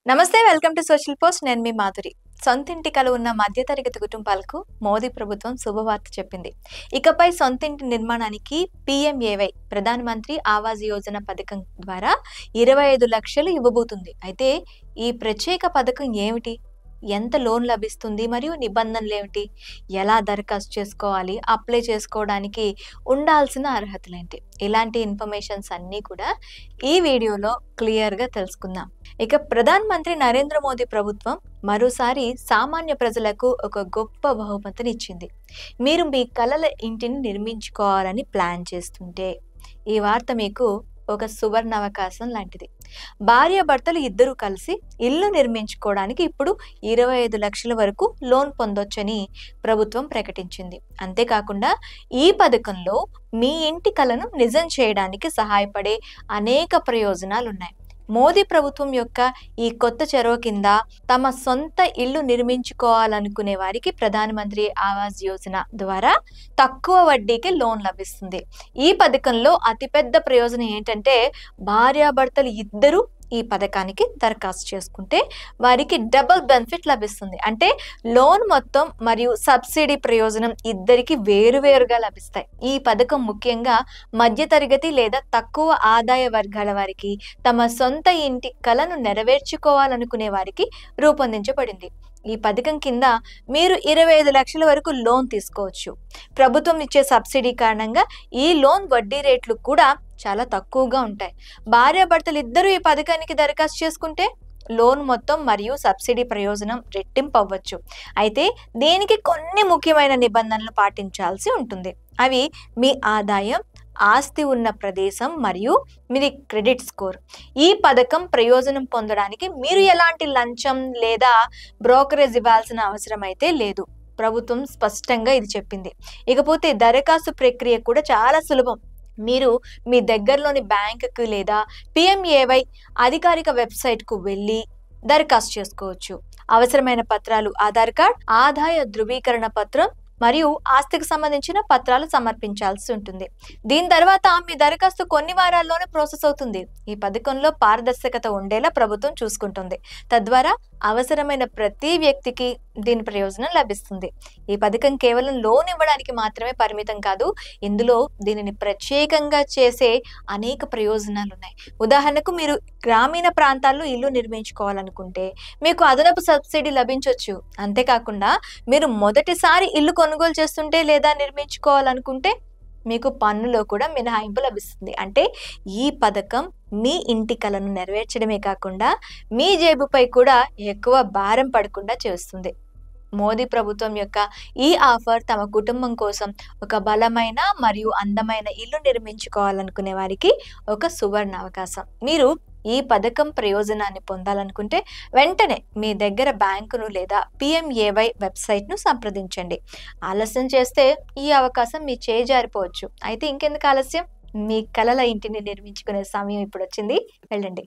నమస్తే, welcome to social post. నేను మీ మాధురి. సొంతింటి కల ఉన్న మధ్యతరగతి కుటుంబాలకు మోదీ ప్రభుత్వం శుభవార్త చెప్పింది. ఇకపై సొంతింటి నిర్మాణానికి PMAY ప్రధానమంత్రి ఆవాస్ యోజన పథకం ద్వారా 25 లక్షలు ఇవ్వబోతుంది. అయితే ఈ ప్రత్యేక పథకం ఏమిటి? ఎంత లోన్ లభిస్తుంది? మరియు నిబంధనలు ఏమిటి? ఎలా దరఖాస్తు చేసుకోవాలి? అప్లై చేసుకోవడానికి ఉండాల్సిన అర్హతలేంటి? ఇలాంటి ఇన్ఫర్మేషన్స్ అన్నీ కూడా ఈ వీడియోలో క్లియర్గా తెలుసుకుందాం. ఇక ప్రధానమంత్రి నరేంద్ర మోదీ ప్రభుత్వం మరోసారి సామాన్య ప్రజలకు ఒక గొప్ప బహుమతినిచ్చింది. మీరు మీ కలల ఇంటిని నిర్మించుకోవాలని ప్లాన్ చేస్తుంటే ఈ వార్త మీకు ఒక సువర్ణ అవకాశం లాంటిది. భార్యాభర్తలు ఇద్దరూ కలిసి ఇల్లు నిర్మించుకోవడానికి ఇప్పుడు 25 లక్షల వరకు లోన్ పొందొచ్చని ప్రభుత్వం ప్రకటించింది. అంతేకాకుండా ఈ పథకంలో మీ ఇంటి కలను నిజం చేయడానికి సహాయపడే అనేక ప్రయోజనాలు ఉన్నాయి. మోదీ ప్రభుత్వం యొక్క ఈ కొత్త చొరవ కింద తమ సొంత ఇల్లు నిర్మించుకోవాలనుకునే వారికి ప్రధానమంత్రి ఆవాస్ యోజన ద్వారా తక్కువ వడ్డీకి లోన్ లభిస్తుంది. ఈ పథకంలో అతిపెద్ద ప్రయోజనం ఏంటంటే భార్యాభర్తలు ఇద్దరు ఈ పథకానికి దరఖాస్తు చేసుకుంటే వారికి డబుల్ బెనిఫిట్ లభిస్తుంది. అంటే లోన్ మొత్తం మరియు సబ్సిడీ ప్రయోజనం ఇద్దరికి వేరువేరుగా లభిస్తాయి. ఈ పథకం ముఖ్యంగా మధ్యతరగతి లేదా తక్కువ ఆదాయ వర్గాల వారికి, తమ సొంత ఇంటి కలను నెరవేర్చుకోవాలనుకునే వారికి రూపొందించబడింది. ఈ పథకం కింద మీరు 25 లక్షల వరకు లోన్ తీసుకోవచ్చు. ప్రభుత్వం ఇచ్చే సబ్సిడీ కారణంగా ఈ లోన్ వడ్డీ రేట్లు కూడా చాలా తక్కువగా ఉంటాయి. భార్యాభర్తలు ఇద్దరు ఈ పథకానికి దరఖాస్తు చేసుకుంటే లోన్ మొత్తం మరియు సబ్సిడీ ప్రయోజనం రెట్టింపు అవ్వచ్చు. అయితే దీనికి కొన్ని ముఖ్యమైన నిబంధనలు పాటించాల్సి ఉంటుంది. అవి మీ ఆదాయం, ఆస్తి ఉన్న ప్రదేశం మరియు మీ క్రెడిట్ స్కోర్. ఈ పథకం ప్రయోజనం పొందడానికి మీరు ఎలాంటి లంచం లేదా బ్రోకరేజ్ ఇవ్వాల్సిన అవసరం అయితే లేదు. ప్రభుత్వం స్పష్టంగా ఇది చెప్పింది. ఇకపోతే దరఖాస్తు ప్రక్రియ కూడా చాలా సులభం. మీరు మీ దగ్గరలోని బ్యాంకుకు లేదా PMAY అధికారిక వెబ్సైట్కు వెళ్ళి దరఖాస్తు చేసుకోవచ్చు. అవసరమైన పత్రాలు ఆధార్ కార్డ్, ఆదాయ ధృవీకరణ పత్రం మరియు ఆస్తికి సంబంధించిన పత్రాలు సమర్పించాల్సి ఉంటుంది. దీని తర్వాత మీ దరఖాస్తు కొన్ని వారాల్లోనే ప్రాసెస్ అవుతుంది. ఈ పథకంలో పారదర్శకత ఉండేలా ప్రభుత్వం చూసుకుంటుంది. తద్వారా అవసరమైన ప్రతి వ్యక్తికి దీని ప్రయోజనం లభిస్తుంది. ఈ పథకం కేవలం లోన్ ఇవ్వడానికి మాత్రమే పరిమితం కాదు. ఇందులో దీనిని ప్రత్యేకంగా చేసే అనేక ప్రయోజనాలు ఉన్నాయి. ఉదాహరణకు మీరు గ్రామీణ ప్రాంతాల్లో ఇల్లు నిర్మించుకోవాలనుకుంటే మీకు అదనపు సబ్సిడీ లభించవచ్చు. అంతేకాకుండా మీరు మొదటిసారి ఇల్లు కొనుగోలు చేస్తుంటే లేదా నిర్మించుకోవాలనుకుంటే మీకు పన్నులో కూడా మినహాయింపు లభిస్తుంది. అంటే ఈ పథకం మీ ఇంటి కలను నెరవేర్చడమే కాకుండా మీ జేబుపై కూడా ఎక్కువ భారం పడకుండా చేస్తుంది. మోదీ ప్రభుత్వం యొక్క ఈ ఆఫర్ తమ కుటుంబం కోసం ఒక బలమైన మరియు అందమైన ఇల్లు నిర్మించుకోవాలనుకునే వారికి ఒక సువర్ణ అవకాశం. మీరు ఈ పథకం ప్రయోజనాన్ని పొందాలనుకుంటే వెంటనే మీ దగ్గర బ్యాంకును లేదా PMAY వెబ్సైట్ను సంప్రదించండి. ఆలస్యం చేస్తే ఈ అవకాశం మీ చేయి జారిపోవచ్చు. అయితే ఇంకెందుకు ఆలస్యం? మీ కలల ఇంటిని నిర్మించుకునే సమయం ఇప్పుడు వచ్చింది. వెళ్ళండి.